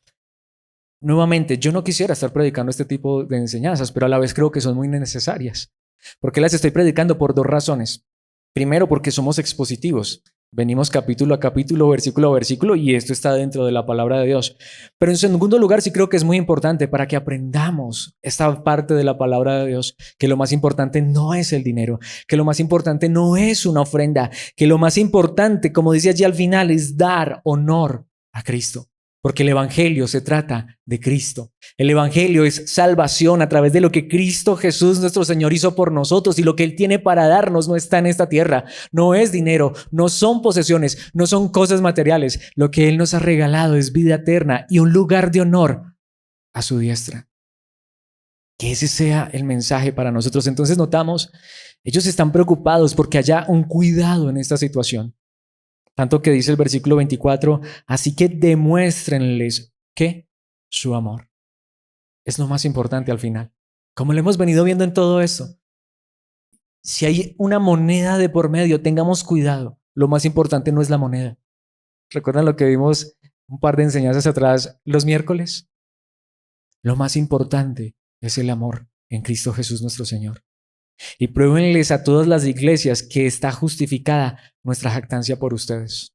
Nuevamente, yo no quisiera estar predicando este tipo de enseñanzas, pero a la vez creo que son muy necesarias. ¿Por qué las estoy predicando? Por dos razones. Primero, porque somos expositivos. Venimos capítulo a capítulo, versículo a versículo, y esto está dentro de la palabra de Dios. Pero en segundo lugar, sí creo que es muy importante para que aprendamos esta parte de la palabra de Dios, que lo más importante no es el dinero, que lo más importante no es una ofrenda, que lo más importante, como dice allí al final, es dar honor a Cristo. Porque el Evangelio se trata de Cristo. El Evangelio es salvación a través de lo que Cristo Jesús nuestro Señor hizo por nosotros, y lo que Él tiene para darnos no está en esta tierra, no es dinero, no son posesiones, no son cosas materiales. Lo que Él nos ha regalado es vida eterna y un lugar de honor a su diestra. Que ese sea el mensaje para nosotros. Entonces notamos, ellos están preocupados porque haya un cuidado en esta situación. Tanto que dice el versículo 24, así que demuéstrenles que su amor es lo más importante al final. Como lo hemos venido viendo en todo esto, si hay una moneda de por medio, tengamos cuidado. Lo más importante no es la moneda. ¿Recuerdan lo que vimos un par de enseñanzas atrás los miércoles? Lo más importante es el amor en Cristo Jesús nuestro Señor. y pruébenles a todas las iglesias que está justificada nuestra jactancia por ustedes.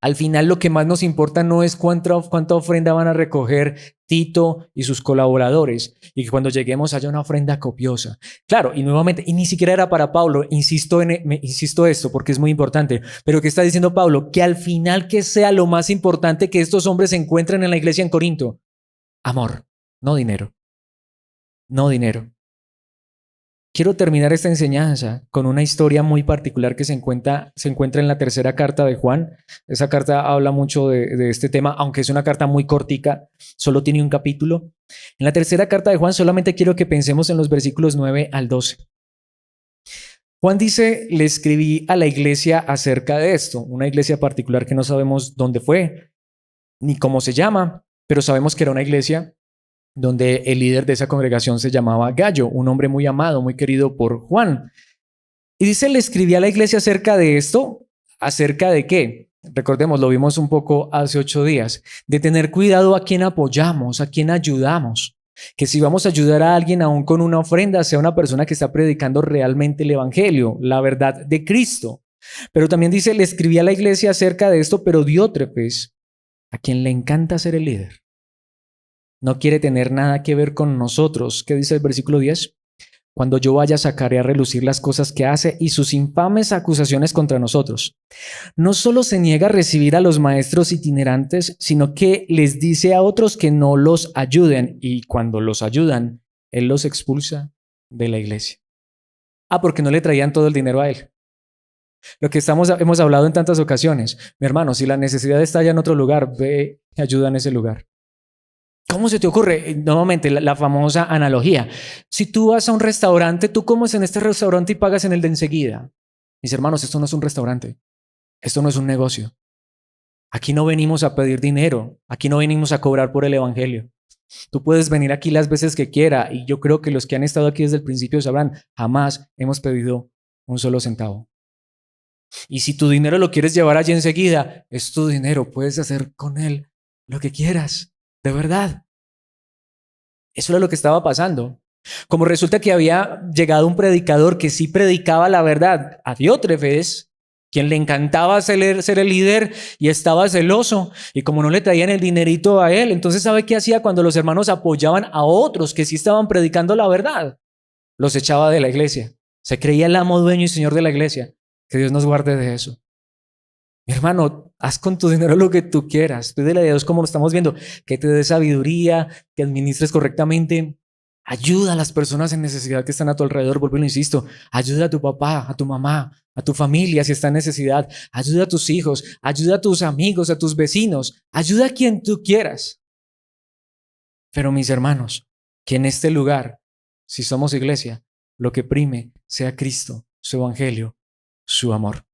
Al final lo que más nos importa no es cuánta ofrenda van a recoger Tito y sus colaboradores y que cuando lleguemos haya una ofrenda copiosa. Claro, y nuevamente, y ni siquiera era para Pablo, insisto esto porque es muy importante, pero ¿qué está diciendo Pablo? Que al final que sea lo más importante que estos hombres encuentren en la iglesia en Corinto. Amor, no dinero. No dinero. Quiero terminar esta enseñanza con una historia muy particular que se encuentra en la tercera carta de Juan. Esa carta habla mucho de este tema, aunque es una carta muy cortica, solo tiene un capítulo. En la tercera carta de Juan solamente quiero que pensemos en los versículos 9 al 12. Juan dice, le escribí a la iglesia acerca de esto, una iglesia particular que no sabemos dónde fue ni cómo se llama, pero sabemos que era una iglesia donde el líder de esa congregación se llamaba Gallo, un hombre muy amado, muy querido por Juan. Y dice, le escribí a la iglesia acerca de esto, ¿acerca de qué? Recordemos, lo vimos un poco hace 8 días, de tener cuidado a quién apoyamos, a quién ayudamos. Que si vamos a ayudar a alguien aún con una ofrenda, sea una persona que está predicando realmente el evangelio, la verdad de Cristo. Pero también dice, le escribí a la iglesia acerca de esto, pero Diótrefes, a quien le encanta ser el líder, no quiere tener nada que ver con nosotros. ¿Qué dice el versículo 10? Cuando yo vaya, sacaré a relucir las cosas que hace y sus infames acusaciones contra nosotros. No solo se niega a recibir a los maestros itinerantes, sino que les dice a otros que no los ayuden, y cuando los ayudan, él los expulsa de la iglesia. Porque no le traían todo el dinero a él. Lo que hemos hablado en tantas ocasiones. Mi hermano, si la necesidad está allá en otro lugar, ve y ayuda en ese lugar. ¿Cómo se te ocurre? Nuevamente, la famosa analogía. Si tú vas a un restaurante, tú comes en este restaurante y pagas en el de enseguida. Mis hermanos, esto no es un restaurante. Esto no es un negocio. Aquí no venimos a pedir dinero. Aquí no venimos a cobrar por el evangelio. Tú puedes venir aquí las veces que quiera, y yo creo que los que han estado aquí desde el principio sabrán, jamás hemos pedido un solo centavo. Y si tu dinero lo quieres llevar allí enseguida, es tu dinero. Puedes hacer con él lo que quieras. De verdad. Eso era lo que estaba pasando. Como resulta que había llegado un predicador que sí predicaba la verdad, a Diótrefes, quien le encantaba ser el líder y estaba celoso. Y como no le traían el dinerito a él, entonces ¿sabe qué hacía cuando los hermanos apoyaban a otros que sí estaban predicando la verdad? Los echaba de la iglesia. Se creía el amo, dueño y señor de la iglesia. Que Dios nos guarde de eso. Mi hermano, haz con tu dinero lo que tú quieras. Pídele a Dios, como lo estamos viendo, que te dé sabiduría, que administres correctamente. Ayuda a las personas en necesidad que están a tu alrededor. Vuelvo y lo insisto. Ayuda a tu papá, a tu mamá, a tu familia si está en necesidad. Ayuda a tus hijos, ayuda a tus amigos, a tus vecinos. Ayuda a quien tú quieras. Pero mis hermanos, que en este lugar, si somos iglesia, lo que prime sea Cristo, su evangelio, su amor.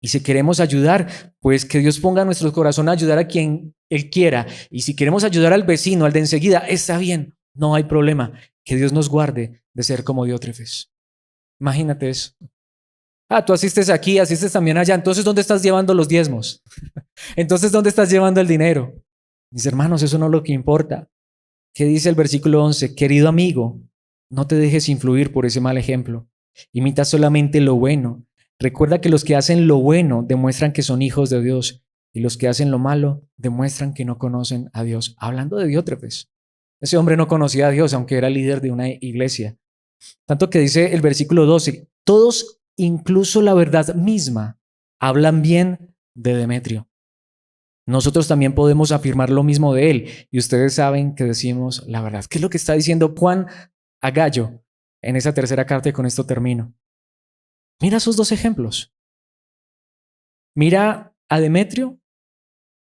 Y si queremos ayudar, pues que Dios ponga en nuestro corazón a ayudar a quien Él quiera. Y si queremos ayudar al vecino, al de enseguida, está bien, no hay problema. Que Dios nos guarde de ser como Diótrefes. Imagínate eso. Tú asistes aquí, asistes también allá. Entonces, ¿dónde estás llevando los diezmos? Entonces, ¿dónde estás llevando el dinero? Mis hermanos, eso no es lo que importa. ¿Qué dice el versículo 11? Querido amigo, no te dejes influir por ese mal ejemplo. Imita solamente lo bueno. Recuerda que los que hacen lo bueno demuestran que son hijos de Dios, y los que hacen lo malo demuestran que no conocen a Dios. Hablando de Diótrefes, ese hombre no conocía a Dios, aunque era líder de una iglesia. Tanto que dice el versículo 12, todos, incluso la verdad misma, hablan bien de Demetrio. Nosotros también podemos afirmar lo mismo de él, y ustedes saben que decimos la verdad. ¿Qué es lo que está diciendo Juan a Gallo en esa tercera carta? Y con esto termino. Mira esos dos ejemplos. Mira a Demetrio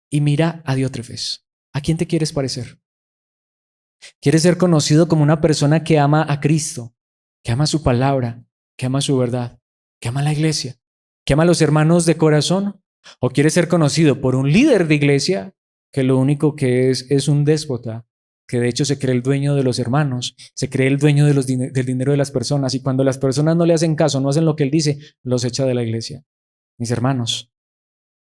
y mira a Diótrefes. ¿A quién te quieres parecer? ¿Quieres ser conocido como una persona que ama a Cristo, que ama su palabra, que ama su verdad, que ama la iglesia, que ama a los hermanos de corazón? ¿O quieres ser conocido por un líder de iglesia que lo único que es un déspota, que de hecho se cree el dueño de los hermanos, se cree el dueño de del dinero de las personas, y cuando las personas no le hacen caso, no hacen lo que él dice, los echa de la iglesia? Mis hermanos,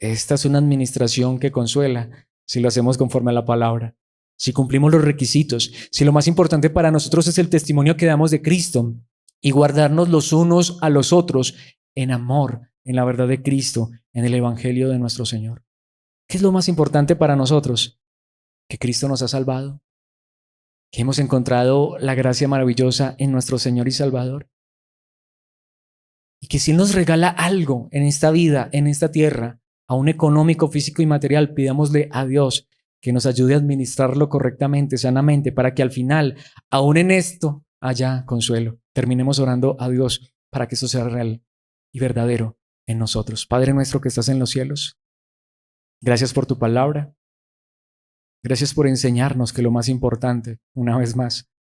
esta es una administración que consuela si lo hacemos conforme a la palabra, si cumplimos los requisitos, si lo más importante para nosotros es el testimonio que damos de Cristo, y guardarnos los unos a los otros en amor, en la verdad de Cristo, en el Evangelio de nuestro Señor. ¿Qué es lo más importante para nosotros? Que Cristo nos ha salvado, que hemos encontrado la gracia maravillosa en nuestro Señor y Salvador, y que si Él nos regala algo en esta vida, en esta tierra, aún económico, físico y material, pidámosle a Dios que nos ayude a administrarlo correctamente, sanamente, para que al final, aún en esto, haya consuelo. Terminemos orando a Dios para que eso sea real y verdadero en nosotros. Padre nuestro que estás en los cielos, gracias por tu palabra. Gracias por enseñarnos que lo más importante, una vez más,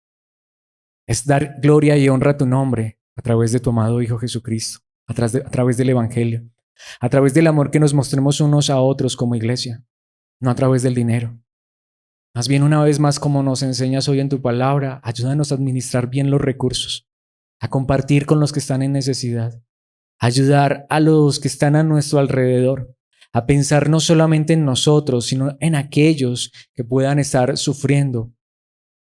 es dar gloria y honra a tu nombre a través de tu amado Hijo Jesucristo, a través del Evangelio, a través del amor que nos mostremos unos a otros como iglesia, no a través del dinero. Más bien, una vez más, como nos enseñas hoy en tu palabra, ayúdanos a administrar bien los recursos, a compartir con los que están en necesidad, a ayudar a los que están a nuestro alrededor, a pensar no solamente en nosotros, sino en aquellos que puedan estar sufriendo.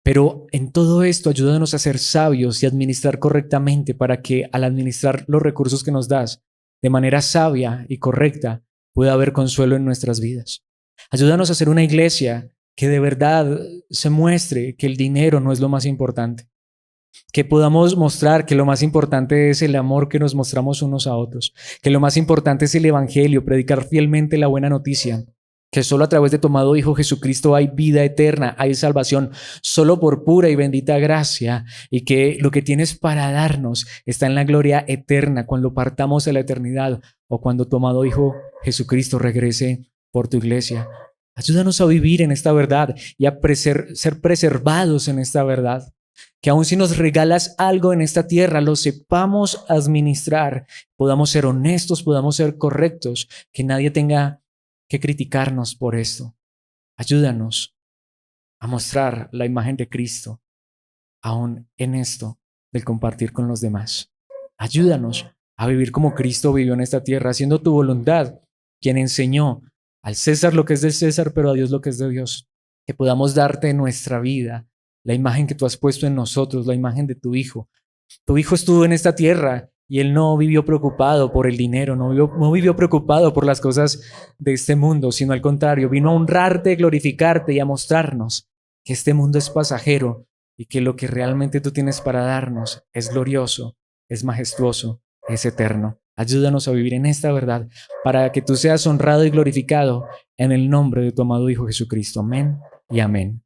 Pero en todo esto, ayúdanos a ser sabios y administrar correctamente para que al administrar los recursos que nos das de manera sabia y correcta, pueda haber consuelo en nuestras vidas. Ayúdanos a ser una iglesia que de verdad se muestre que el dinero no es lo más importante, que podamos mostrar que lo más importante es el amor que nos mostramos unos a otros, que lo más importante es el Evangelio, predicar fielmente la buena noticia, que solo a través de tu amado Hijo Jesucristo hay vida eterna, hay salvación, solo por pura y bendita gracia, y que lo que tienes para darnos está en la gloria eterna cuando partamos a la eternidad o cuando tu amado Hijo Jesucristo regrese por tu iglesia. Ayúdanos a vivir en esta verdad y a ser preservados en esta verdad. Que aun si nos regalas algo en esta tierra, lo sepamos administrar, podamos ser honestos, podamos ser correctos, que nadie tenga que criticarnos por esto. Ayúdanos a mostrar la imagen de Cristo, aún en esto del compartir con los demás. Ayúdanos a vivir como Cristo vivió en esta tierra, haciendo tu voluntad, quien enseñó al César lo que es del César, pero a Dios lo que es de Dios. Que podamos darte nuestra vida, la imagen que tú has puesto en nosotros, la imagen de tu Hijo. Tu Hijo estuvo en esta tierra y Él no vivió preocupado por el dinero, no vivió preocupado por las cosas de este mundo, sino al contrario, vino a honrarte, glorificarte y a mostrarnos que este mundo es pasajero y que lo que realmente tú tienes para darnos es glorioso, es majestuoso, es eterno. Ayúdanos a vivir en esta verdad para que tú seas honrado y glorificado en el nombre de tu amado Hijo Jesucristo. Amén y amén.